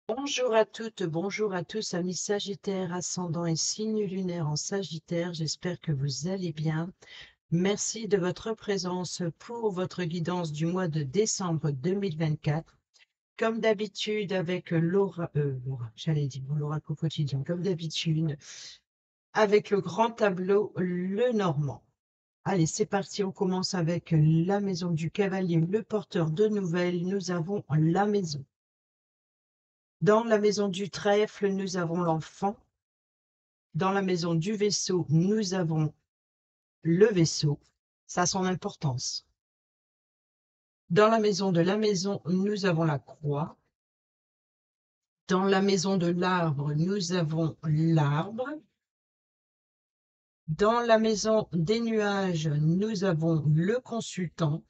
Bonjour à toutes, bonjour à tous, amis Sagittaires, ascendant et signe lunaire en Sagittaire. J'espère que vous allez bien. Merci de votre présence pour votre guidance du mois de décembre 2024. Comme d'habitude, avec j'allais dire l'oracle quotidien, comme d'habitude, avec le grand tableau, le Normand. Allez, c'est parti, on commence avec la maison du cavalier, le porteur de nouvelles. Nous avons la maison. Dans la maison du trèfle, nous avons l'enfant. Dans la maison du vaisseau, nous avons le vaisseau. Ça a son importance. Dans la maison de la maison, nous avons la croix. Dans la maison de l'arbre, nous avons l'arbre. Dans la maison des nuages, nous avons le consultant.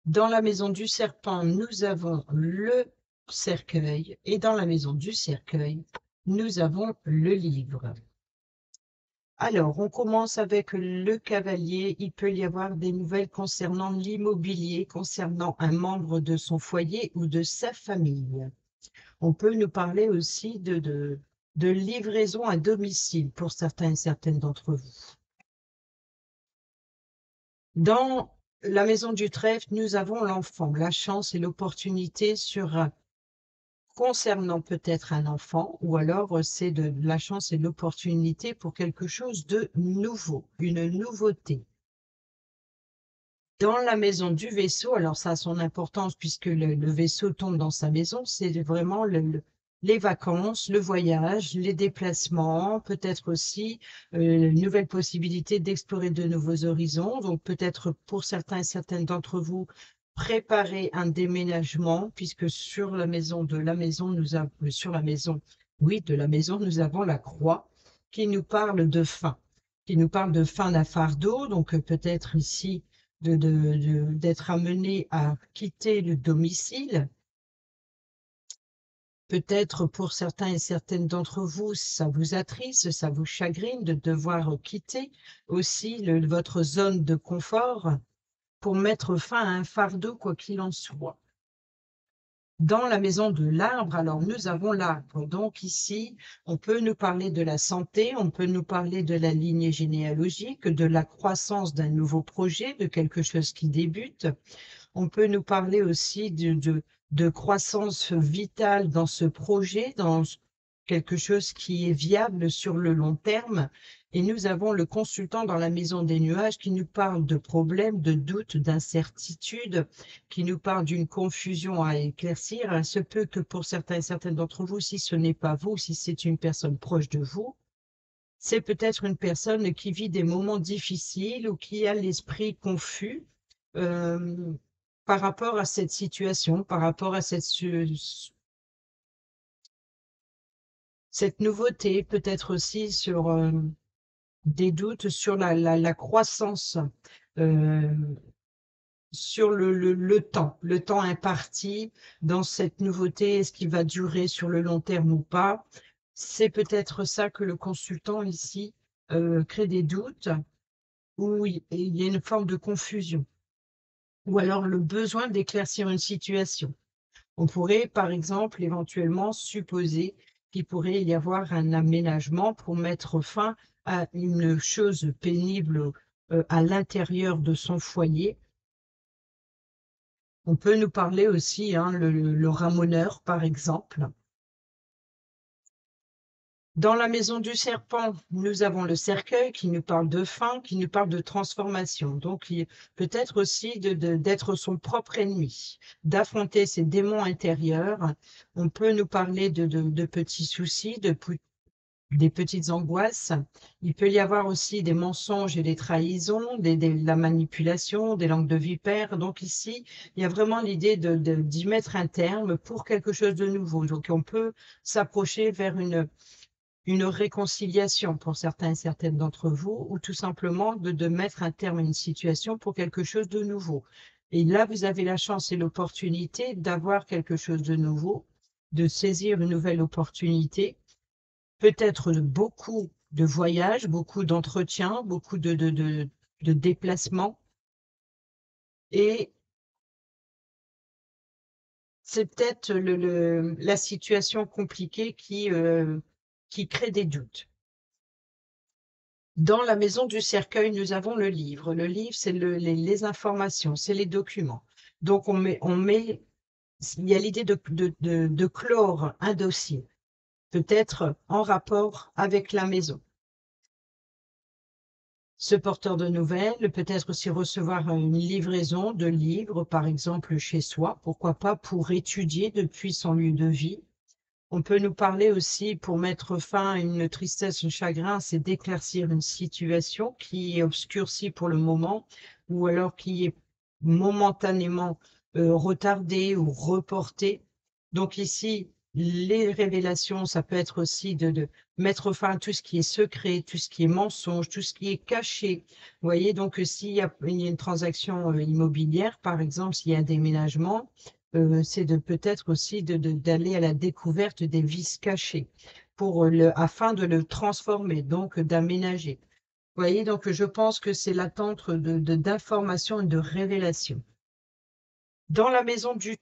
Dans la maison du serpent, nous avons le cercueil. Et dans la maison du cercueil, nous avons le livre. Alors, on commence avec le cavalier. Il peut y avoir des nouvelles concernant l'immobilier, concernant un membre de son foyer ou de sa famille. On peut nous parler aussi de livraison à domicile pour certains et certaines d'entre vous. Dans la maison du trèfle, nous avons l'enfant, la chance et l'opportunité concernant peut-être un enfant, ou alors c'est de la chance et de l'opportunité pour quelque chose de nouveau, une nouveauté. Dans la maison du vaisseau, alors ça a son importance puisque le vaisseau tombe dans sa maison, c'est vraiment les vacances, le voyage, les déplacements, peut-être aussi une nouvelle possibilité d'explorer de nouveaux horizons. Donc peut-être pour certains et certaines d'entre vous, préparer un déménagement puisque sur la maison de la maison, nous avons sur la maison, oui, de la maison, nous avons la croix qui nous parle de fin, qui nous parle de fin d'un fardeau. Donc peut-être ici d'être amené à quitter le domicile. Peut-être pour certains et certaines d'entre vous, ça vous attriste, ça vous chagrine de devoir quitter aussi votre zone de confort pour mettre fin à un fardeau, quoi qu'il en soit. Dans la maison de l'arbre, alors nous avons l'arbre. Donc ici, on peut nous parler de la santé, on peut nous parler de la lignée généalogique, de la croissance d'un nouveau projet, de quelque chose qui débute. On peut nous parler aussi de croissance vitale dans ce projet, dans quelque chose qui est viable sur le long terme. Et nous avons le consultant dans la maison des nuages qui nous parle de problèmes, de doutes, d'incertitudes, qui nous parle d'une confusion à éclaircir. Il se peut que pour certains et certaines d'entre vous, si ce n'est pas vous, si c'est une personne proche de vous, c'est peut-être une personne qui vit des moments difficiles ou qui a l'esprit confus. Euh, par rapport à cette situation, par rapport à cette nouveauté, peut-être aussi sur des doutes sur la croissance, euh, sur le temps imparti dans cette nouveauté, est-ce qu'il va durer sur le long terme ou pas? C'est peut-être ça que le consultant ici crée des doutes, ou il y a une forme de confusion, ou alors le besoin d'éclaircir une situation. On pourrait, par exemple, éventuellement supposer qu'il pourrait y avoir un aménagement pour mettre fin à une chose pénible à l'intérieur de son foyer. On peut nous parler aussi, hein, le ramoneur, par exemple. Dans la maison du serpent, nous avons le cercueil qui nous parle de fin, qui nous parle de transformation. Donc, peut-être aussi d'être son propre ennemi, d'affronter ses démons intérieurs. On peut nous parler de petits soucis, des petites angoisses. Il peut y avoir aussi des mensonges et des trahisons, de la manipulation, des langues de vipère. Donc ici, il y a vraiment l'idée d'y mettre un terme pour quelque chose de nouveau. Donc on peut s'approcher vers une réconciliation pour certains et certaines d'entre vous, ou tout simplement de mettre un terme à une situation pour quelque chose de nouveau. Et là, vous avez la chance et l'opportunité d'avoir quelque chose de nouveau, de saisir une nouvelle opportunité, peut-être beaucoup de voyages, beaucoup d'entretiens, beaucoup de déplacements, et c'est peut-être la situation compliquée qui crée des doutes. Dans la maison du cercueil, nous avons le livre. Le livre, c'est les informations, c'est les documents. Donc, il y a l'idée de clore un dossier, peut-être en rapport avec la maison. Ce porteur de nouvelles, peut-être aussi recevoir une livraison de livres, par exemple chez soi, pourquoi pas pour étudier depuis son lieu de vie. On peut nous parler aussi, pour mettre fin à une tristesse, un chagrin, c'est d'éclaircir une situation qui est obscurcie pour le moment, ou alors qui est momentanément retardée ou reportée. Donc ici, les révélations, ça peut être aussi de mettre fin à tout ce qui est secret, tout ce qui est mensonge, tout ce qui est caché. Vous voyez, donc s'il y a une transaction immobilière, par exemple, s'il y a un déménagement, c'est de peut-être aussi d'aller à la découverte des vices cachés afin de le transformer, donc d'aménager. Vous voyez, donc je pense que c'est l'attente d'informations et de révélations. Dans la maison du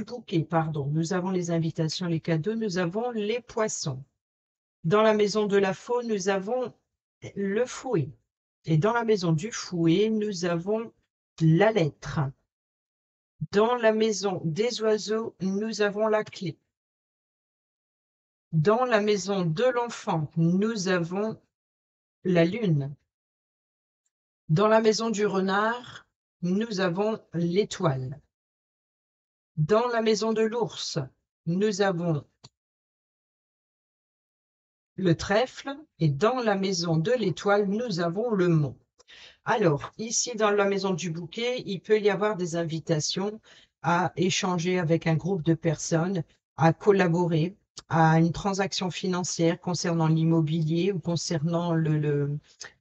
bouquet, pardon, nous avons les invitations, les cadeaux, nous avons les poissons. Dans la maison de la faux, nous avons le fouet. Et dans la maison du fouet, nous avons la lettre. Dans la maison des oiseaux, nous avons la clé. Dans la maison de l'enfant, nous avons la lune. Dans la maison du renard, nous avons l'étoile. Dans la maison de l'ours, nous avons le trèfle, et dans la maison de l'étoile, nous avons le mont. Alors, ici, dans la maison du bouquet, il peut y avoir des invitations à échanger avec un groupe de personnes, à collaborer à une transaction financière concernant l'immobilier ou concernant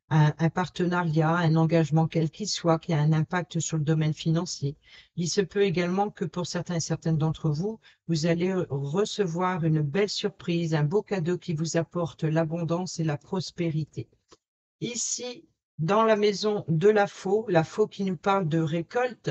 un partenariat, un engagement quel qu'il soit, qui a un impact sur le domaine financier. Il se peut également que pour certains et certaines d'entre vous, vous allez recevoir une belle surprise, un beau cadeau qui vous apporte l'abondance et la prospérité. Ici, dans la maison de la faux qui nous parle de récolte,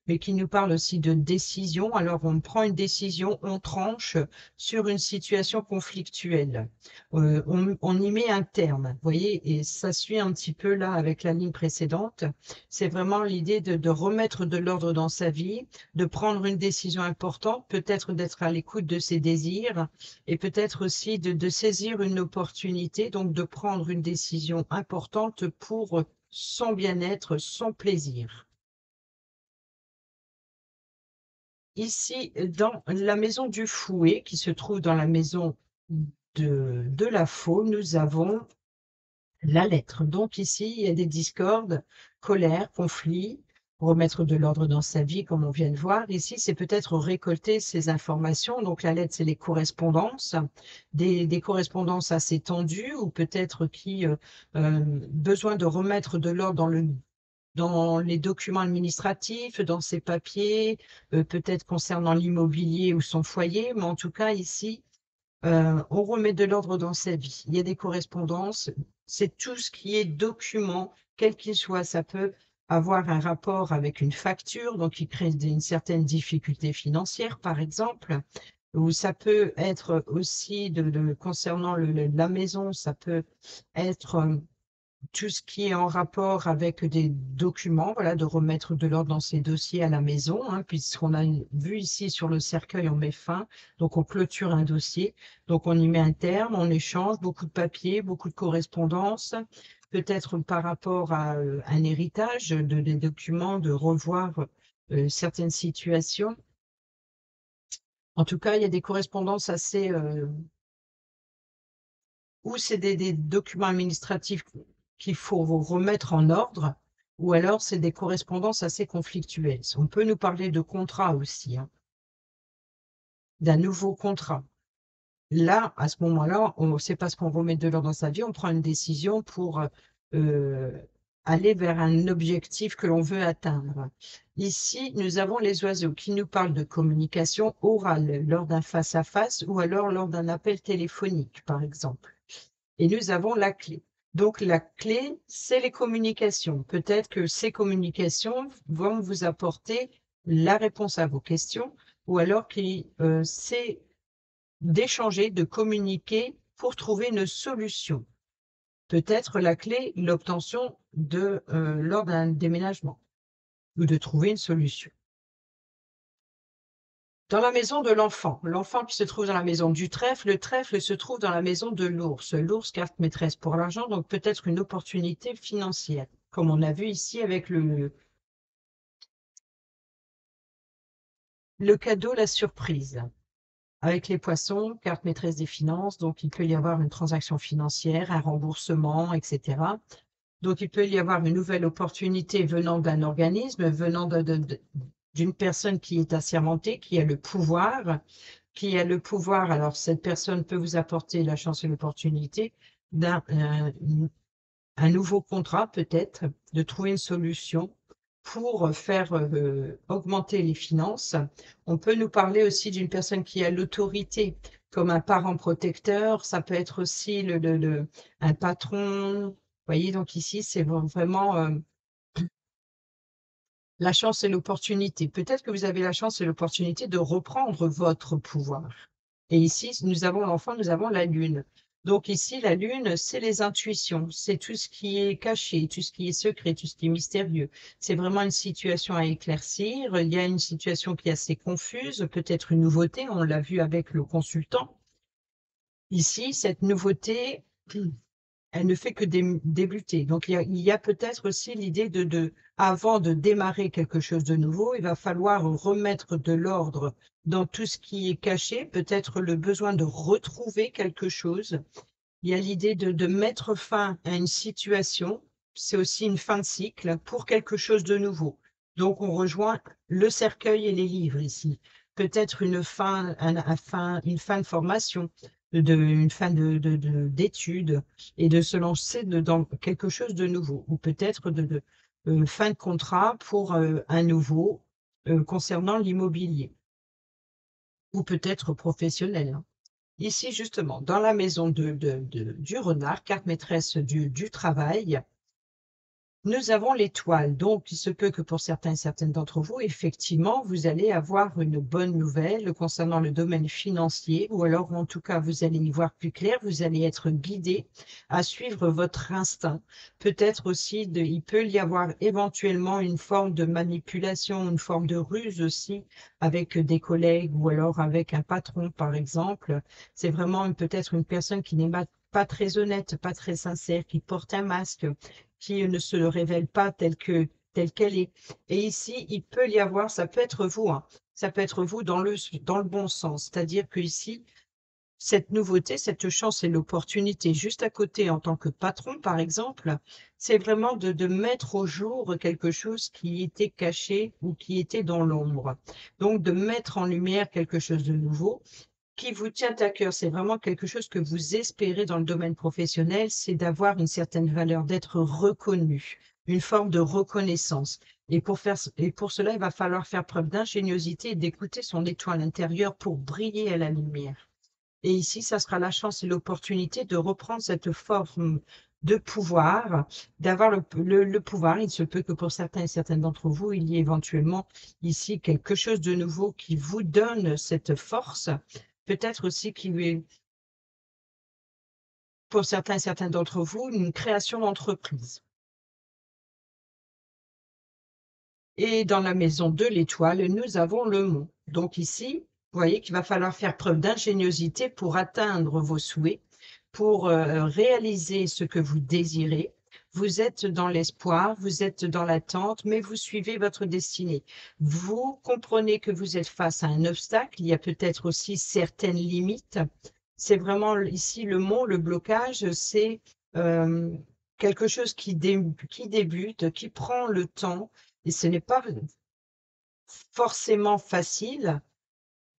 mais qui nous parle aussi de décision. Alors, on prend une décision, on tranche sur une situation conflictuelle. On y met un terme, vous voyez, et ça suit un petit peu là avec la ligne précédente. C'est vraiment l'idée de remettre de l'ordre dans sa vie, de prendre une décision importante, peut-être d'être à l'écoute de ses désirs, et peut-être aussi de saisir une opportunité, donc de prendre une décision importante pour son bien-être, son plaisir. Ici, dans la maison du fouet, qui se trouve dans la maison de la faux, nous avons la lettre. Donc ici, il y a des discordes, colère, conflits, remettre de l'ordre dans sa vie, comme on vient de voir. Ici, c'est peut-être récolter ces informations. Donc la lettre, c'est les correspondances, des correspondances assez tendues ou peut-être qui besoin de remettre de l'ordre dans les documents administratifs, dans ses papiers, peut-être concernant l'immobilier ou son foyer, mais en tout cas ici, on remet de l'ordre dans sa vie. Il y a des correspondances, c'est tout ce qui est document, quel qu'il soit. Ça peut avoir un rapport avec une facture, donc qui crée une certaine difficulté financière, par exemple, ou ça peut être aussi concernant la maison, ça peut être tout ce qui est en rapport avec des documents, voilà, de remettre de l'ordre dans ces dossiers à la maison, hein, puisqu'on a vu ici sur le cercueil, on met fin, donc on clôture un dossier, donc on y met un terme, on échange beaucoup de papiers, beaucoup de correspondances, peut-être par rapport à un héritage, des documents, de revoir certaines situations. En tout cas, il y a des correspondances assez ou c'est des documents administratifs qu'il faut remettre en ordre, ou alors c'est des correspondances assez conflictuelles. On peut nous parler de contrat aussi, hein, d'un nouveau contrat. Là, à ce moment-là, c'est parce qu'on remet de l'ordre dans sa vie, on prend une décision pour euh, aller vers un objectif que l'on veut atteindre. Ici, nous avons les oiseaux qui nous parlent de communication orale lors d'un face-à-face ou alors lors d'un appel téléphonique, par exemple. Et nous avons la clé. Donc la clé, c'est les communications. Peut-être que ces communications vont vous apporter la réponse à vos questions. ou alors qui sait d'échanger, de communiquer pour trouver une solution. Peut-être la clé, l'obtention lors d'un déménagement ou de trouver une solution. Dans la maison de l'enfant, l'enfant qui se trouve dans la maison du trèfle, le trèfle se trouve dans la maison de l'ours. L'ours, carte maîtresse pour l'argent, donc peut-être une opportunité financière, comme on a vu ici avec le cadeau, la surprise. Avec les poissons, carte maîtresse des finances, donc il peut y avoir une transaction financière, un remboursement, etc. Donc il peut y avoir une nouvelle opportunité venant d'un organisme, venant d'une personne qui est assermentée, qui a le pouvoir, alors cette personne peut vous apporter la chance et l'opportunité d'un un nouveau contrat peut-être, de trouver une solution pour faire augmenter les finances. On peut nous parler aussi d'une personne qui a l'autorité, comme un parent protecteur, ça peut être aussi un patron. Vous voyez, donc ici, c'est vraiment la chance et l'opportunité. Peut-être que vous avez la chance et l'opportunité de reprendre votre pouvoir. Et ici, nous avons l'enfant, nous avons la lune. Donc ici, la lune, c'est les intuitions, c'est tout ce qui est caché, tout ce qui est secret, tout ce qui est mystérieux. C'est vraiment une situation à éclaircir. Il y a une situation qui est assez confuse, peut-être une nouveauté, on l'a vu avec le consultant. Ici, cette nouveauté, elle ne fait que débuter. Donc, il y a peut-être aussi l'idée avant de démarrer quelque chose de nouveau, il va falloir remettre de l'ordre dans tout ce qui est caché, peut-être le besoin de retrouver quelque chose. Il y a l'idée de mettre fin à une situation. C'est aussi une fin de cycle pour quelque chose de nouveau. Donc, on rejoint le cercueil et les livres ici. Peut-être une fin de formation, une fin d'études et de se lancer dans quelque chose de nouveau. Ou peut-être fin de contrat pour un nouveau concernant l'immobilier. Ou peut-être professionnel, hein. Ici, justement, dans la maison du renard, carte maîtresse du travail, nous avons l'étoile. Donc, il se peut que pour certains et certaines d'entre vous, effectivement, vous allez avoir une bonne nouvelle concernant le domaine financier, ou alors, en tout cas, vous allez y voir plus clair, vous allez être guidé à suivre votre instinct. Peut-être aussi, il peut y avoir éventuellement une forme de manipulation, une forme de ruse aussi, avec des collègues ou alors avec un patron, par exemple. C'est vraiment peut-être une personne qui n'est pas très honnête, pas très sincère, qui porte un masque, qui ne se révèle pas telle qu'elle est. Et ici, il peut y avoir, ça peut être vous, hein, ça peut être vous dans le bon sens. C'est-à-dire que ici, cette nouveauté, cette chance et l'opportunité juste à côté en tant que patron, par exemple, c'est vraiment de mettre au jour quelque chose qui était caché ou qui était dans l'ombre. Donc, de mettre en lumière quelque chose de nouveau qui vous tient à cœur, c'est vraiment quelque chose que vous espérez dans le domaine professionnel, c'est d'avoir une certaine valeur, d'être reconnu, une forme de reconnaissance. Et pour cela, il va falloir faire preuve d'ingéniosité et d'écouter son étoile intérieure pour briller à la lumière. Et ici, ça sera la chance et l'opportunité de reprendre cette forme de pouvoir, d'avoir le pouvoir. Il se peut que pour certains et certaines d'entre vous, il y ait éventuellement ici quelque chose de nouveau qui vous donne cette force. Peut-être aussi qu'il y ait, pour certains et certaines d'entre vous, une création d'entreprise. Et dans la maison de l'étoile, nous avons le mont. Donc ici, vous voyez qu'il va falloir faire preuve d'ingéniosité pour atteindre vos souhaits, pour réaliser ce que vous désirez. Vous êtes dans l'espoir, vous êtes dans l'attente, mais vous suivez votre destinée. Vous comprenez que vous êtes face à un obstacle, il y a peut-être aussi certaines limites. C'est vraiment ici le mont, le blocage, c'est quelque chose qui débute, qui prend le temps, et ce n'est pas forcément facile.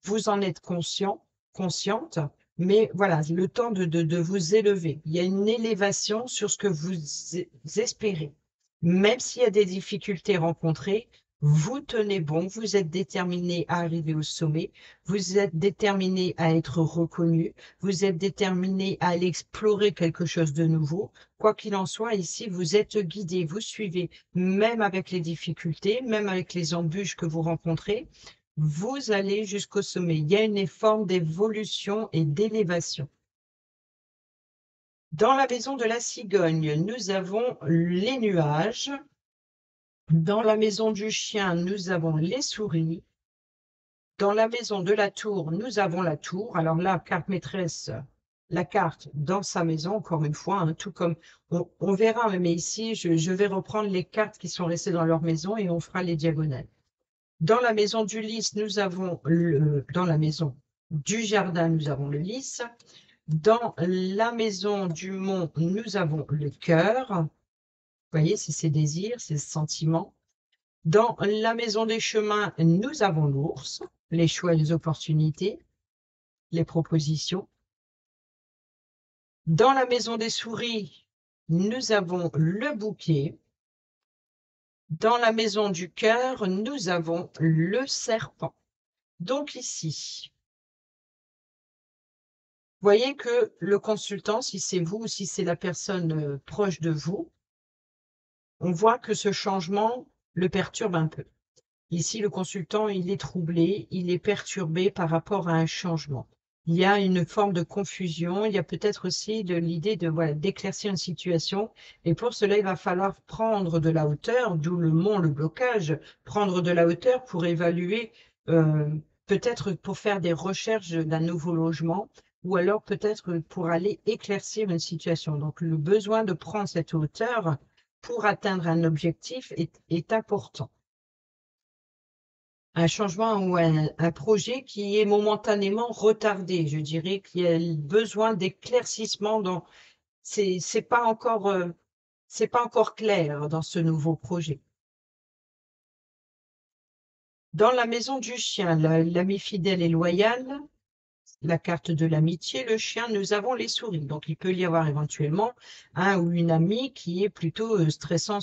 Vous en êtes consciente, mais voilà, le temps de vous élever. Il y a une élévation sur ce que vous espérez. Même s'il y a des difficultés rencontrées, vous tenez bon, vous êtes déterminé à arriver au sommet, vous êtes déterminé à être reconnu, vous êtes déterminé à aller explorer quelque chose de nouveau. Quoi qu'il en soit, ici, vous êtes guidé, vous suivez, même avec les difficultés, même avec les embûches que vous rencontrez. vous allez jusqu'au sommet. Il y a une forme d'évolution et d'élévation. Dans la maison de la cigogne, nous avons les nuages. Dans la maison du chien, nous avons les souris. Dans la maison de la tour, nous avons la tour. Alors là, carte maîtresse, la carte dans sa maison, encore une fois, hein, tout comme on verra, mais ici, je vais reprendre les cartes qui sont restées dans leur maison et on fera les diagonales. Dans la maison du lys, nous avons dans la maison du jardin, nous avons le lys. Dans la maison du mont, nous avons le cœur. Vous voyez, c'est ses désirs, ses sentiments. Dans la maison des chemins, nous avons l'ours, les choix et les opportunités, les propositions. Dans la maison des souris, nous avons le bouquet. Dans la maison du cœur, nous avons le serpent. Donc ici, voyez que le consultant, si c'est vous ou si c'est la personne proche de vous, on voit que ce changement le perturbe un peu. Ici, le consultant, il est troublé, il est perturbé par rapport à un changement. Il y a une forme de confusion, il y a peut-être aussi de l'idée de voilà, d'éclaircir une situation. Et pour cela, il va falloir prendre de la hauteur, d'où le mont, le blocage, prendre de la hauteur pour évaluer, peut-être pour faire des recherches d'un nouveau logement, ou alors peut-être pour aller éclaircir une situation. Donc, le besoin de prendre cette hauteur pour atteindre un objectif est important. Un changement ou un projet qui est momentanément retardé, je dirais qu'il y a besoin d'éclaircissement dans c'est pas encore, c'est pas encore clair dans ce nouveau projet. Dans la maison du chien, l'ami fidèle et loyal, la carte de l'amitié, le chien, nous avons les souris. Donc, il peut y avoir éventuellement un ou une amie qui est plutôt stressant,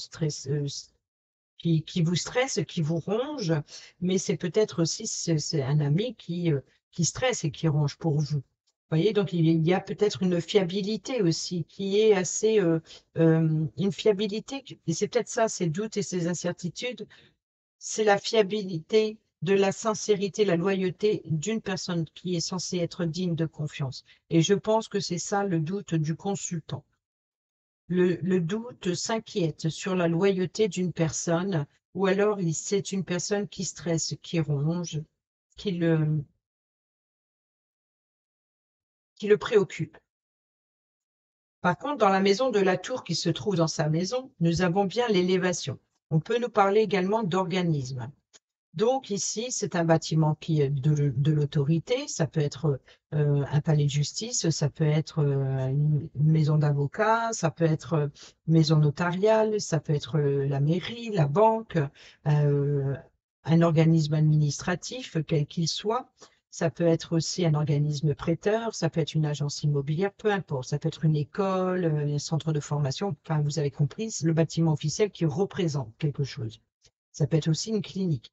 qui vous stresse, qui vous ronge, mais c'est peut-être aussi c'est un ami qui stresse et qui ronge pour vous. Vous voyez, donc il y a peut-être une fiabilité aussi qui est assez, une fiabilité, et c'est peut-être ça, ces doutes et ces incertitudes, c'est la fiabilité de la sincérité, la loyauté d'une personne qui est censée être digne de confiance. Et je pense que c'est ça le doute du consultant. Le doute s'inquiète sur la loyauté d'une personne, ou alors c'est une personne qui stresse, qui ronge, qui le préoccupe. Par contre, dans la maison de la tour qui se trouve dans sa maison, nous avons bien l'élévation. On peut nous parler également d'organisme. Donc ici, c'est un bâtiment qui est de l'autorité, ça peut être un palais de justice, ça peut être une maison d'avocat, ça peut être une maison notariale, ça peut être la mairie, la banque, un organisme administratif, quel qu'il soit. Ça peut être aussi un organisme prêteur, ça peut être une agence immobilière, peu importe. Ça peut être une école, un centre de formation, enfin vous avez compris, c'est le bâtiment officiel qui représente quelque chose. Ça peut être aussi une clinique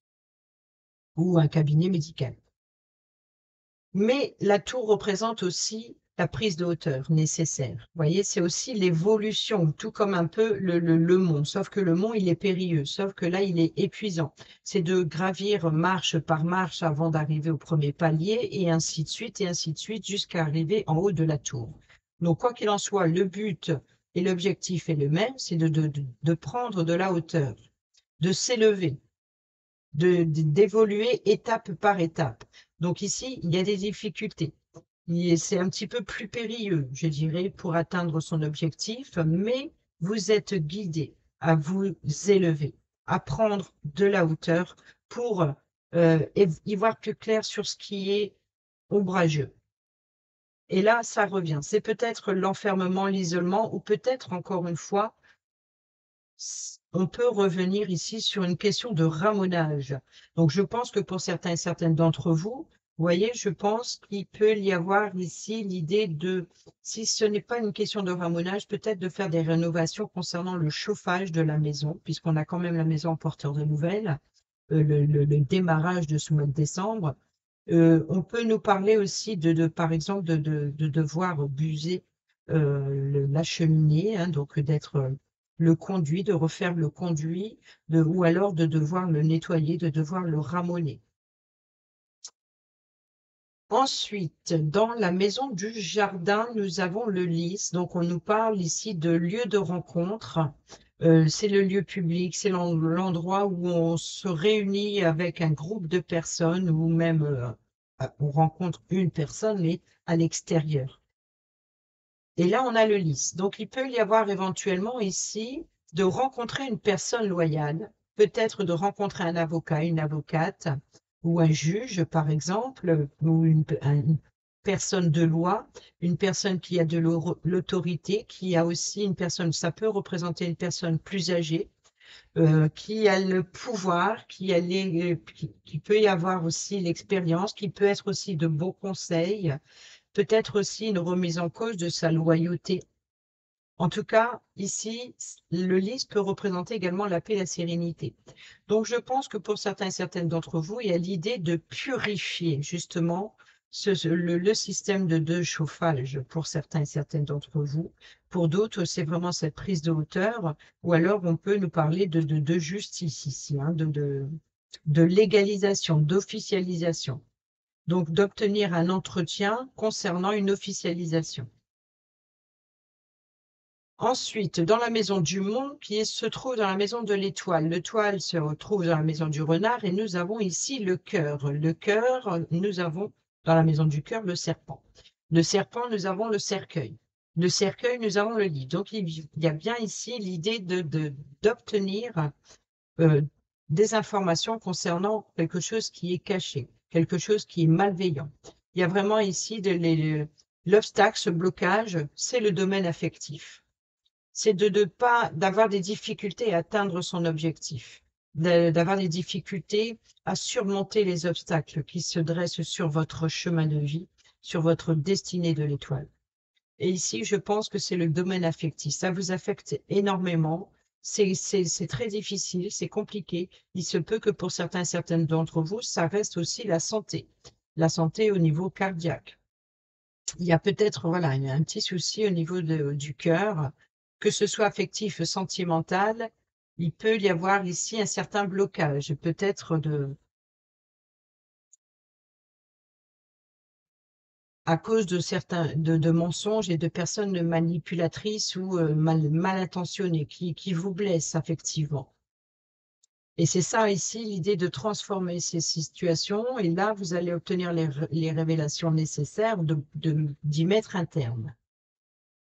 ou un cabinet médical. Mais la tour représente aussi la prise de hauteur nécessaire. Vous voyez, c'est aussi l'évolution, tout comme un peu le mont, sauf que le mont, il est périlleux, sauf que là, il est épuisant. C'est de gravir marche par marche avant d'arriver au premier palier, et ainsi de suite, jusqu'à arriver en haut de la tour. Donc, quoi qu'il en soit, le but et l'objectif est le même, c'est de prendre de la hauteur, de s'élever, d'évoluer étape par étape. Donc ici, il y a des difficultés. C'est un petit peu plus périlleux, je dirais, pour atteindre son objectif, mais vous êtes guidé à vous élever, à prendre de la hauteur pour y voir plus clair sur ce qui est ombrageux. Et là, ça revient. C'est peut-être l'enfermement, l'isolement, ou peut-être, encore une fois, on peut revenir ici sur une question de ramonage. Donc, je pense que pour certains et certaines d'entre vous, vous voyez, je pense qu'il peut y avoir ici l'idée de, si ce n'est pas une question de ramonage, peut-être de faire des rénovations concernant le chauffage de la maison, puisqu'on a quand même la maison en porteur de nouvelles, le démarrage de ce mois de décembre. On peut nous parler aussi par exemple, de devoir buser la cheminée, hein, donc d'être le conduit, de refaire le conduit, ou alors de devoir le nettoyer, de devoir le ramoner. Ensuite, dans la maison du jardin, nous avons le lys. Donc, on nous parle ici de lieu de rencontre. C'est le lieu public, c'est l'endroit où on se réunit avec un groupe de personnes ou même on rencontre une personne, mais à l'extérieur. Et là, on a le lys. Donc, il peut y avoir éventuellement ici de rencontrer une personne loyale, peut-être de rencontrer un avocat, une avocate ou un juge, par exemple, ou une personne de loi, une personne qui a de l'autorité, qui a aussi une personne, ça peut représenter une personne plus âgée, qui a le pouvoir, qui peut y avoir aussi l'expérience, qui peut être aussi de bons conseils, peut-être aussi une remise en cause de sa loyauté. En tout cas, ici, le lys peut représenter également la paix et la sérénité. Donc, je pense que pour certains et certaines d'entre vous, il y a l'idée de purifier justement le système de chauffage pour certains et certaines d'entre vous. Pour d'autres, c'est vraiment cette prise de hauteur, ou alors on peut nous parler de justice ici, hein, de légalisation, d'officialisation. Donc, d'obtenir un entretien concernant une officialisation. Ensuite, dans la maison du mont, qui se trouve dans la maison de l'étoile. L'étoile se retrouve dans la maison du renard et nous avons ici le cœur. Le cœur, nous avons dans la maison du cœur le serpent. Le serpent, nous avons le cercueil. Le cercueil, nous avons le livre. Donc, il y a bien ici l'idée d'obtenir des informations concernant quelque chose qui est caché, quelque chose qui est malveillant. Il y a vraiment ici l'obstacle, ce blocage, c'est le domaine affectif. C'est d'avoir des difficultés à atteindre son objectif, d'avoir des difficultés à surmonter les obstacles qui se dressent sur votre chemin de vie, sur votre destinée de l'étoile. Et ici, je pense que c'est le domaine affectif. Ça vous affecte énormément. C'est très difficile, c'est compliqué. Il se peut que pour certains et certaines d'entre vous, ça reste aussi la santé. La santé au niveau cardiaque. Il y a peut-être voilà, un petit souci au niveau du cœur, que ce soit affectif, sentimental. Il peut y avoir ici un certain blocage, peut-être à cause de certains de mensonges et de personnes manipulatrices ou mal intentionnées qui vous blessent affectivement. Et c'est ça ici l'idée de transformer ces situations. Et là, vous allez obtenir les révélations nécessaires d'y mettre un terme.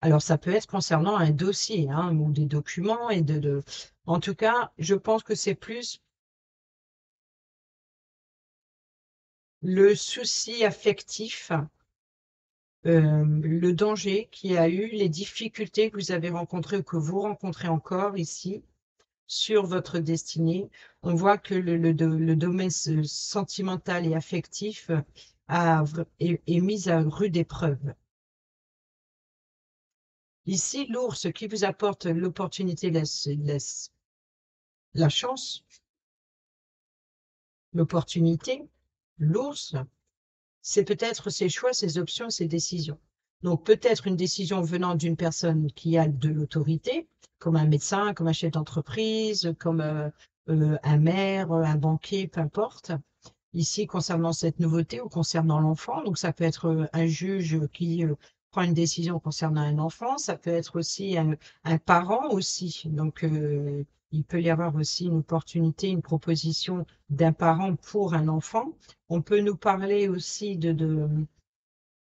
Alors, ça peut être concernant un dossier hein, ou des documents. En tout cas, je pense que c'est plus le souci affectif, le danger qu'il y a eu, les difficultés que vous avez rencontrées ou que vous rencontrez encore ici sur votre destinée. On voit que le domaine sentimental et affectif est mis à rude épreuve. Ici, l'ours qui vous apporte l'opportunité, la chance, l'opportunité, l'ours, c'est peut-être ses choix, ses options, ses décisions. Donc peut-être une décision venant d'une personne qui a de l'autorité, comme un médecin, comme un chef d'entreprise, comme un maire, un banquier, peu importe. Ici, concernant cette nouveauté ou concernant l'enfant, donc ça peut être un juge qui prend une décision concernant un enfant, ça peut être aussi un parent aussi. Donc, il peut y avoir aussi une opportunité, une proposition d'un parent pour un enfant. On peut nous parler aussi de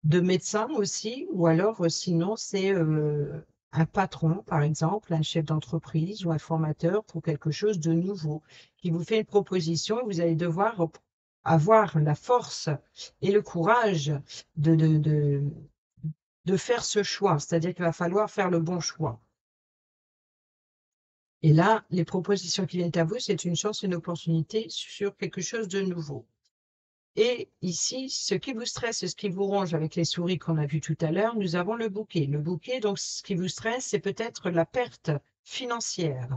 médecins aussi, ou alors sinon c'est un patron, par exemple, un chef d'entreprise ou un formateur pour quelque chose de nouveau, qui vous fait une proposition et vous allez devoir avoir la force et le courage de, de, de, de faire ce choix, c'est-à-dire qu'il va falloir faire le bon choix. Et là, les propositions qui viennent à vous, c'est une chance, une opportunité sur quelque chose de nouveau. Et ici, ce qui vous stresse, ce qui vous ronge avec les souris qu'on a vues tout à l'heure, nous avons le bouquet. Le bouquet, donc, ce qui vous stresse, c'est peut-être la perte financière.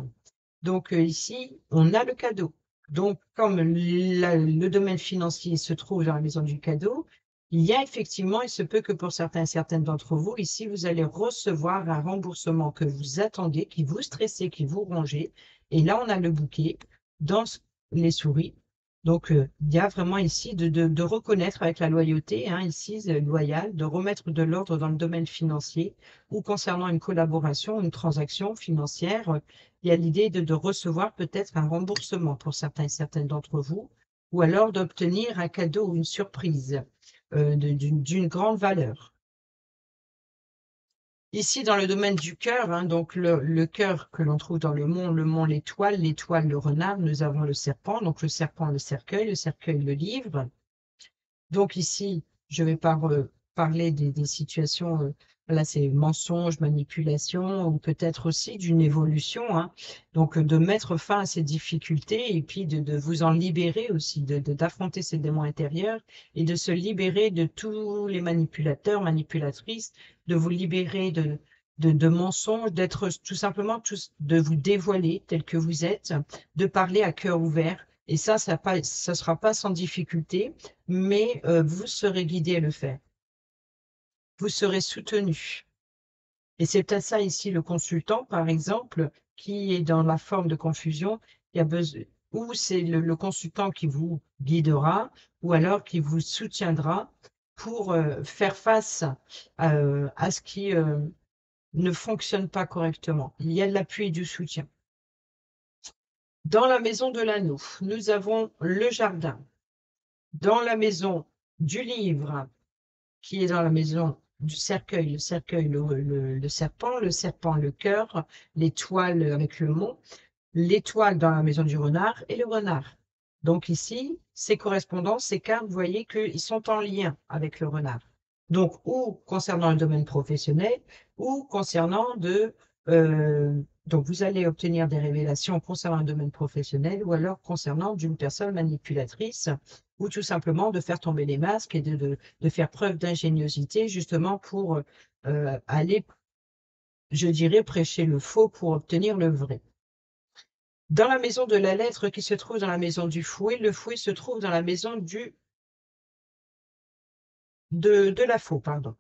Donc, ici, on a le cadeau. Donc, comme le domaine financier se trouve dans la maison du cadeau, il y a effectivement, il se peut que pour certains et certaines d'entre vous, ici, vous allez recevoir un remboursement que vous attendez, qui vous stressez, qui vous rongez. Et là, on a le bouquet dans les souris. Donc, il y a vraiment ici de reconnaître avec la loyauté, hein, ici, loyale, de remettre de l'ordre dans le domaine financier ou concernant une collaboration, une transaction financière. Il y a l'idée de recevoir peut-être un remboursement pour certains et certaines d'entre vous, ou alors d'obtenir un cadeau ou une surprise d'une grande valeur. Ici, dans le domaine du cœur, hein, donc le cœur que l'on trouve dans le mont, l'étoile, le renard, nous avons le serpent, donc le serpent, le cercueil, le livre. Donc ici, je vais pas parler des situations, là c'est mensonge, manipulation, ou peut-être aussi d'une évolution, hein. Donc de mettre fin à ces difficultés et puis de vous en libérer aussi, d'affronter ces démons intérieurs et de se libérer de tous les manipulateurs, manipulatrices, de vous libérer de mensonges, d'être tout simplement de vous dévoiler tel que vous êtes, de parler à cœur ouvert. Et ça sera pas sans difficulté, mais vous serez guidé à le faire. Vous serez soutenu. Et c'est peut-être ça ici le consultant, par exemple, qui est dans la forme de confusion, il y a besoin, ou c'est le consultant qui vous guidera, ou alors qui vous soutiendra pour faire face à ce qui ne fonctionne pas correctement. Il y a de l'appui et du soutien. Dans la maison de l'anneau, nous avons le jardin. Dans la maison du livre, qui est dans la maison du cercueil, le serpent, le cœur, l'étoile avec le mont, l'étoile dans la maison du renard et le renard. Donc ici, ces correspondances, ces cartes, vous voyez qu'ils sont en lien avec le renard. Donc, ou concernant le domaine professionnel, ou concernant donc vous allez obtenir des révélations concernant le domaine professionnel, ou alors concernant d'une personne manipulatrice, ou tout simplement de faire tomber les masques et de faire preuve d'ingéniosité, justement pour aller, je dirais, prêcher le faux pour obtenir le vrai. Dans la maison de la lettre qui se trouve dans la maison du fouet, le fouet se trouve dans la maison de la faux, pardon.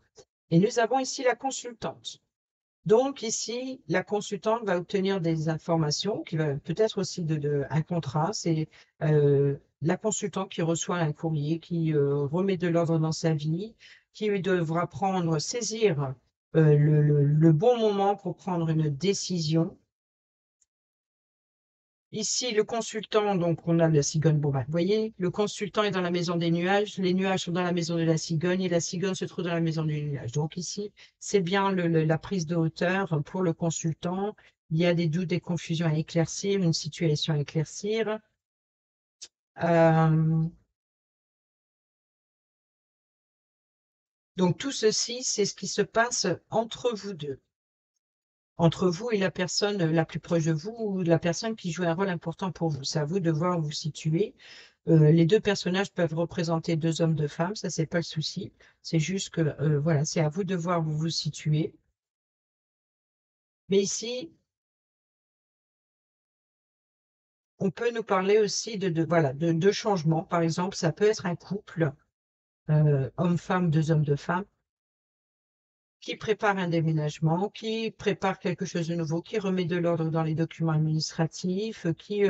Et nous avons ici la consultante. Donc ici, la consultante va obtenir des informations, qui va peut-être aussi un contrat. C'est la consultante qui reçoit un courrier, qui remet de l'ordre dans sa vie, qui devra saisir le bon moment pour prendre une décision. Ici, le consultant, donc on a la cigogne. Bon, bah, vous voyez, le consultant est dans la maison des nuages, les nuages sont dans la maison de la cigogne et la cigogne se trouve dans la maison du nuage. Donc ici, c'est bien la prise de hauteur pour le consultant. Il y a des doutes, des confusions à éclaircir, une situation à éclaircir. Donc tout ceci, c'est ce qui se passe entre vous deux. Entre vous et la personne la plus proche de vous ou la personne qui joue un rôle important pour vous. C'est à vous de voir où vous situer. Les deux personnages peuvent représenter deux hommes, deux femmes, ça c'est pas le souci. C'est juste que voilà, c'est à vous de voir où vous vous situez. Mais ici, on peut nous parler aussi voilà, de changements. Par exemple, ça peut être un couple, homme-femme, deux hommes, deux femmes, qui prépare un déménagement, qui prépare quelque chose de nouveau, qui remet de l'ordre dans les documents administratifs, qui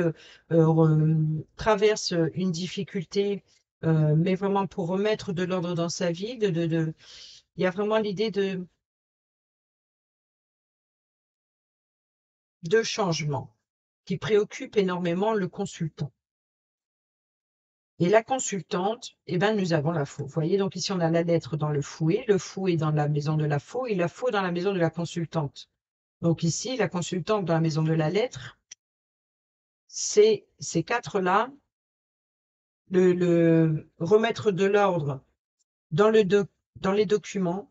traverse une difficulté, mais vraiment pour remettre de l'ordre dans sa vie. Il y a vraiment l'idée de changement qui préoccupe énormément le consultant. Et la consultante, eh ben, nous avons la faux. Vous voyez, donc ici, on a la lettre dans le fouet dans la maison de la faux et la faux dans la maison de la consultante. Donc ici, la consultante dans la maison de la lettre, c'est ces quatre-là, remettre de l'ordre dans dans les documents,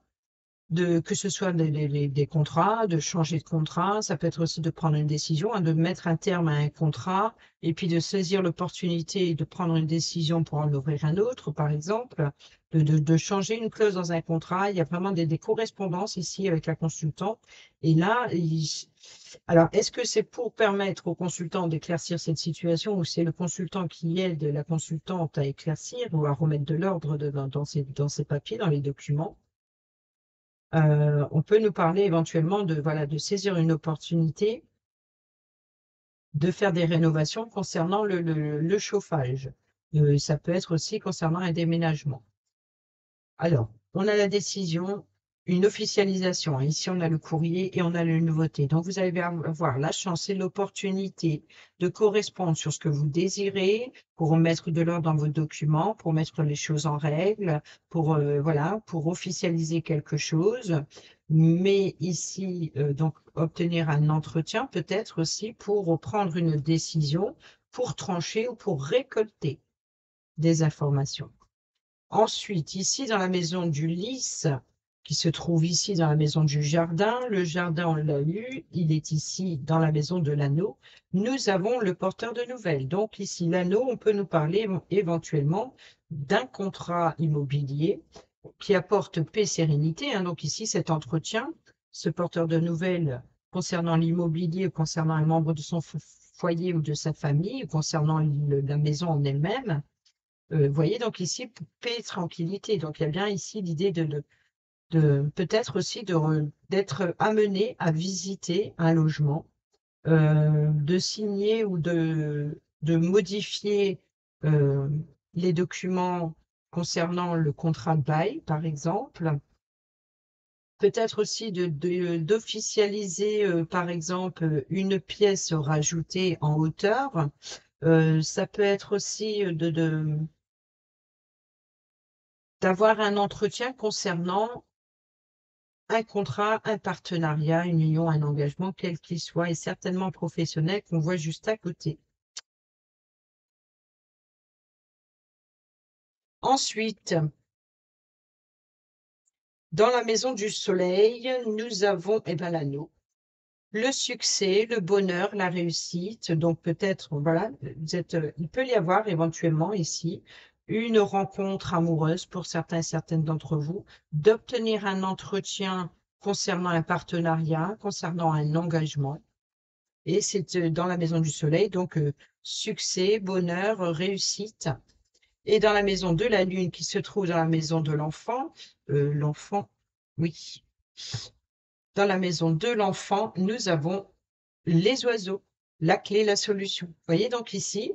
que ce soit des contrats, de changer de contrat, ça peut être aussi de prendre une décision, hein, de mettre un terme à un contrat, et puis de saisir l'opportunité de prendre une décision pour en ouvrir un autre, par exemple, de changer une clause dans un contrat. Il y a vraiment des correspondances ici avec la consultante. Et là, alors, est-ce que c'est pour permettre au consultant d'éclaircir cette situation ou c'est le consultant qui aide la consultante à éclaircir ou à remettre de l'ordre dans ses papiers, dans les documents? On peut nous parler éventuellement voilà, de saisir une opportunité de faire des rénovations concernant le chauffage. Ça peut être aussi concernant un déménagement. Alors, on a la décision, une officialisation. Ici, on a le courrier et on a la nouveauté. Donc, vous allez avoir la chance et l'opportunité de correspondre sur ce que vous désirez pour mettre de l'ordre dans vos documents, pour mettre les choses en règle, pour, voilà, pour officialiser quelque chose. Mais ici, donc, obtenir un entretien, peut-être aussi pour prendre une décision, pour trancher ou pour récolter des informations. Ensuite, ici, dans la maison du lys, qui se trouve ici dans la maison du jardin, le jardin, on l'a eu, il est ici dans la maison de l'anneau. Nous avons le porteur de nouvelles. Donc ici, l'anneau, on peut nous parler éventuellement d'un contrat immobilier qui apporte paix, sérénité. Donc ici, cet entretien, ce porteur de nouvelles concernant l'immobilier, concernant un membre de son foyer ou de sa famille, concernant la maison en elle-même, vous voyez, donc ici, paix et tranquillité. Donc, il y a bien ici l'idée de peut-être aussi d'être amené à visiter un logement, de signer ou de modifier les documents concernant le contrat de bail, par exemple. Peut-être aussi d'officialiser, par exemple, une pièce rajoutée en hauteur. Ça peut être aussi d'avoir un entretien concernant un contrat, un partenariat, une union, un engagement, quel qu'il soit, et certainement professionnel, qu'on voit juste à côté. Ensuite, dans la maison du soleil, nous avons l'anneau, le succès, le bonheur, la réussite. Donc peut-être, voilà, il peut y avoir éventuellement ici une rencontre amoureuse pour certains et certaines d'entre vous, d'obtenir un entretien concernant un partenariat, concernant un engagement. Et c'est dans la maison du soleil, donc succès, bonheur, réussite. Et dans la maison de la lune qui se trouve dans la maison de l'enfant, oui, dans la maison de l'enfant, nous avons les oiseaux, la clé, la solution. Vous voyez donc ici,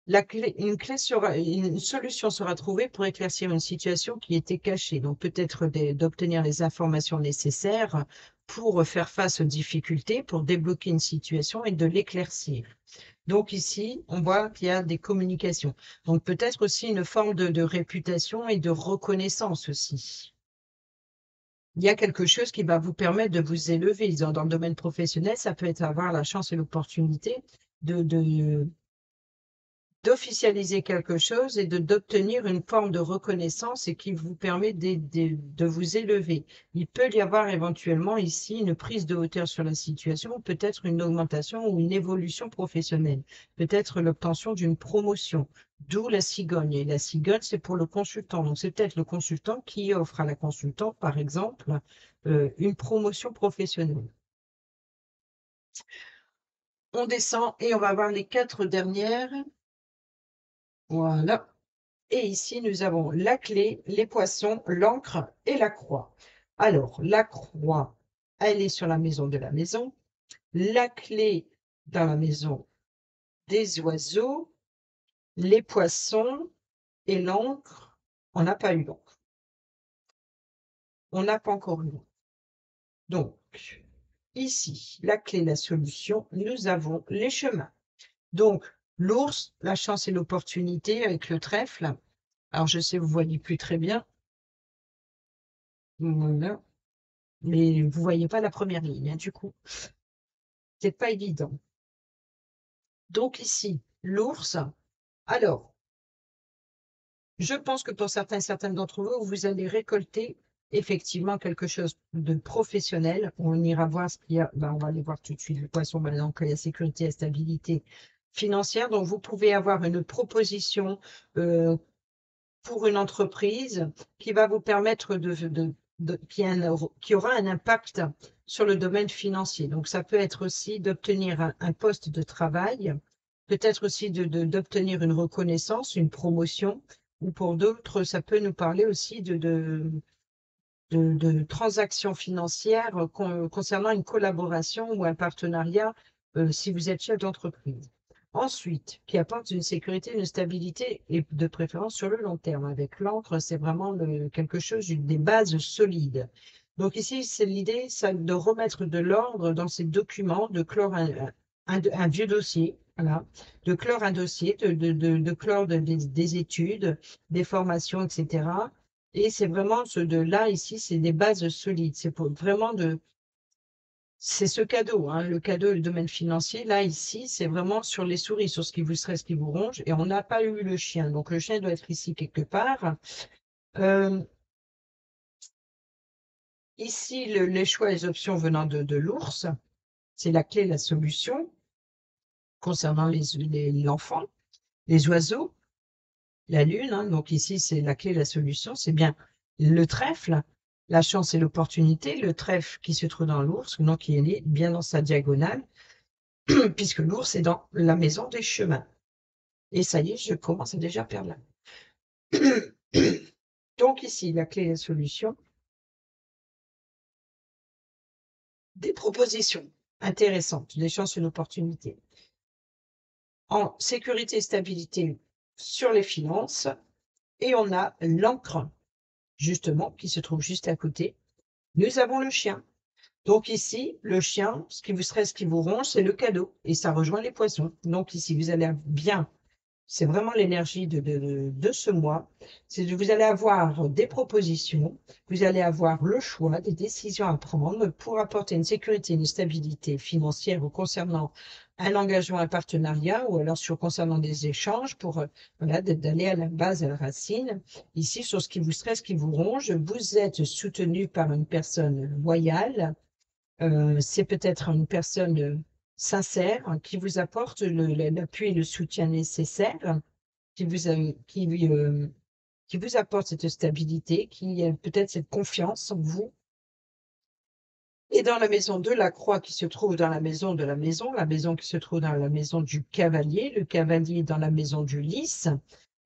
une solution sera trouvée pour éclaircir une situation qui était cachée. Donc peut-être d'obtenir les informations nécessaires pour faire face aux difficultés, pour débloquer une situation et de l'éclaircir. Donc ici, on voit qu'il y a des communications. Donc peut-être aussi une forme de réputation et de reconnaissance aussi. Il y a quelque chose qui va vous permettre de vous élever. Dans le domaine professionnel, ça peut être avoir la chance et l'opportunité d'officialiser quelque chose et d'obtenir une forme de reconnaissance et qui vous permet de vous élever. Il peut y avoir éventuellement ici une prise de hauteur sur la situation, peut-être une augmentation ou une évolution professionnelle, peut-être l'obtention d'une promotion, d'où la cigogne. Et la cigogne, c'est pour le consultant. Donc, c'est peut-être le consultant qui offre à la consultante, par exemple, une promotion professionnelle. On descend et on va voir les 4 dernières. Voilà. Et ici, nous avons la clé, les poissons, l'encre et la croix. Alors, la croix, elle est sur la maison de la maison. La clé dans la maison des oiseaux. Les poissons et l'encre, on n'a pas eu l'encre. On n'a pas encore eu l'encre. Donc, ici, la clé, la solution, nous avons les chemins. Donc, l'ours, la chance et l'opportunité avec le trèfle. Alors, je sais, vous ne voyez plus très bien. Voilà. Mais vous ne voyez pas la première ligne, hein, du coup. C'est pas évident. Donc ici, l'ours. Alors, je pense que pour certains et certaines d'entre vous, vous allez récolter effectivement quelque chose de professionnel. On ira voir ce qu'il y a. On va aller voir tout de suite le poisson maintenant qu'il y a sécurité et stabilité financière. Donc, vous pouvez avoir une proposition pour une entreprise qui va vous permettre qui aura un impact sur le domaine financier. Donc, ça peut être aussi d'obtenir un poste de travail, peut-être aussi d'obtenir une reconnaissance, une promotion, ou pour d'autres, ça peut nous parler aussi de transactions financières concernant une collaboration ou un partenariat si vous êtes chef d'entreprise. Ensuite, qui apporte une sécurité, une stabilité et de préférence sur le long terme. Avec l'encre, c'est vraiment quelque chose, des bases solides. Donc ici, c'est l'idée de remettre de l'ordre dans ces documents, de clore un vieux dossier, voilà, de clore un dossier, de clore des études, des formations, etc. Et c'est vraiment là, ici, c'est des bases solides. C'est vraiment c'est ce cadeau, hein, le cadeau et le domaine financier. Là, ici, c'est vraiment sur les souris, sur ce qui vous stresse, ce qui vous ronge. Et on n'a pas eu le chien. Donc, le chien doit être ici quelque part. Ici, les choix et les options venant de l'ours, c'est la clé, la solution concernant l'enfant, les oiseaux, la lune. Hein, donc ici, c'est la clé, la solution. C'est bien le trèfle, la chance et l'opportunité. Le trèfle qui se trouve dans l'ours, donc qui est bien dans sa diagonale, puisque l'ours est dans la maison des chemins. Et ça y est, je commence à déjà perdre là. Donc ici, la clé et la solution. Des propositions intéressantes, des chances et une opportunité. En sécurité et stabilité sur les finances. Et on a l'encre, justement, qui se trouve juste à côté. Nous avons le chien. Donc ici, le chien, ce qui vous stresse, ce qui vous ronge, c'est le cadeau. Et ça rejoint les poissons. Donc ici, vous allez bien. C'est vraiment l'énergie de ce mois. Vous allez avoir des propositions, vous allez avoir le choix, des décisions à prendre pour apporter une sécurité, une stabilité financière concernant un engagement, un partenariat, ou alors concernant des échanges pour voilà, d'aller à la base, à la racine. Ici, sur ce qui vous stresse, ce qui vous ronge, vous êtes soutenu par une personne loyale. C'est peut-être une personne sincère qui vous apporte l'appui et le soutien nécessaire, qui vous, qui vous apporte cette stabilité, qui a peut-être cette confiance en vous. Et dans la maison de la croix qui se trouve dans la maison de la maison qui se trouve dans la maison du cavalier, le cavalier dans la maison du lys,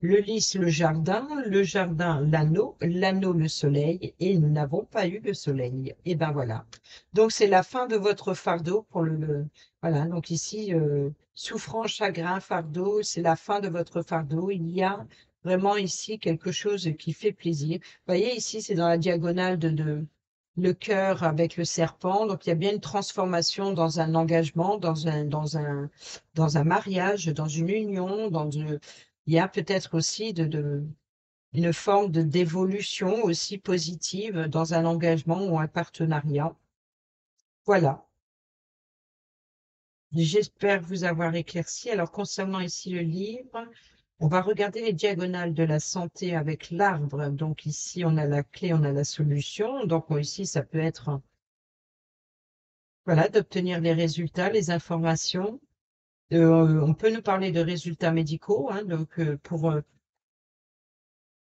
le lys le jardin, l'anneau, l'anneau le soleil, et nous n'avons pas eu le soleil. Et ben voilà. Donc c'est la fin de votre fardeau pour voilà, donc ici, souffrance, chagrin, fardeau, c'est la fin de votre fardeau. Il y a vraiment ici quelque chose qui fait plaisir. Vous voyez, ici, c'est dans la diagonale le cœur avec le serpent. Donc, il y a bien une transformation dans un engagement, dans un mariage, dans une union, il y a peut-être aussi une forme d'évolution aussi positive dans un engagement ou un partenariat. Voilà. J'espère vous avoir éclairci. Alors, concernant ici le livre, on va regarder les diagonales de la santé avec l'arbre. Donc, ici, on a la clé, on a la solution. Donc, ici, ça peut être voilà, d'obtenir les résultats, les informations. On peut nous parler de résultats médicaux, hein, donc pour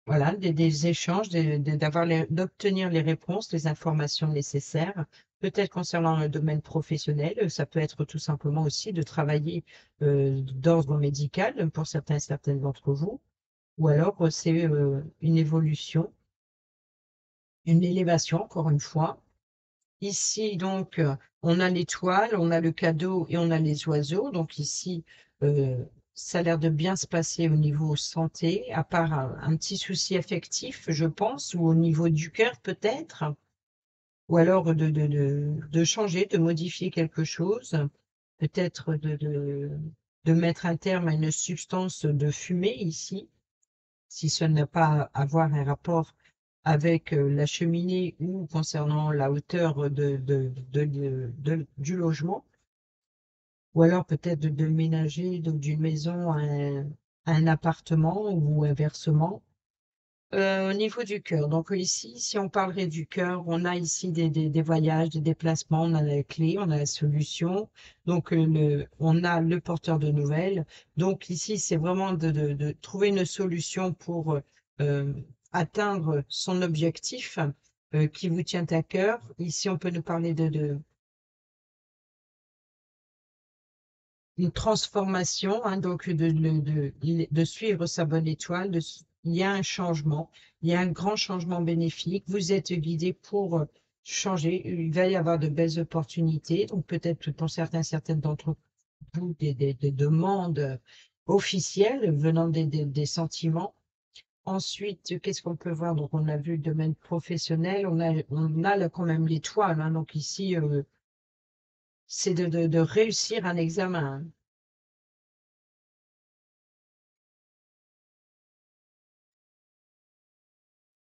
voilà, des échanges, d'obtenir les réponses, les informations nécessaires. Peut-être concernant le domaine professionnel, ça peut être tout simplement aussi de travailler d'ordre médical pour certains et certaines d'entre vous, ou alors c'est une évolution, une élévation, encore une fois. Ici, donc, on a l'étoile, on a le cadeau et on a les oiseaux. Donc ici, ça a l'air de bien se passer au niveau santé, à part un petit souci affectif, je pense, ou au niveau du cœur peut-être, ou alors de changer, de modifier quelque chose, peut-être de mettre un terme à une substance de fumée ici, si ce n'a pas à avoir un rapport avec la cheminée ou concernant la hauteur du logement, ou alors peut-être de ménager d'une maison à un appartement ou inversement. Au niveau du cœur, donc ici, si on parlerait du cœur, on a ici des voyages, des déplacements, on a la clé, on a la solution, donc on a le porteur de nouvelles. Donc ici, c'est vraiment de trouver une solution pour atteindre son objectif qui vous tient à cœur. Ici, on peut nous parler une transformation, hein, donc de suivre sa bonne étoile. Il y a un changement, il y a un grand changement bénéfique. Vous êtes guidé pour changer. Il va y avoir de belles opportunités. Donc peut-être pour certaines d'entre vous des demandes officielles venant des sentiments. Ensuite, qu'est-ce qu'on peut voir? Donc, on a vu le domaine professionnel, on a là quand même l'étoile, hein, donc ici, c'est de réussir un examen, hein.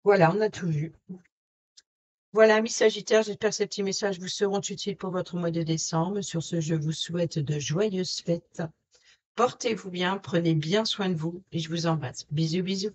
Voilà, on a tout vu. Voilà, amis Sagittaires, j'espère que ces petits messages vous seront utiles pour votre mois de décembre. Sur ce, je vous souhaite de joyeuses fêtes. Portez-vous bien, prenez bien soin de vous et je vous embrasse. Bisous, bisous.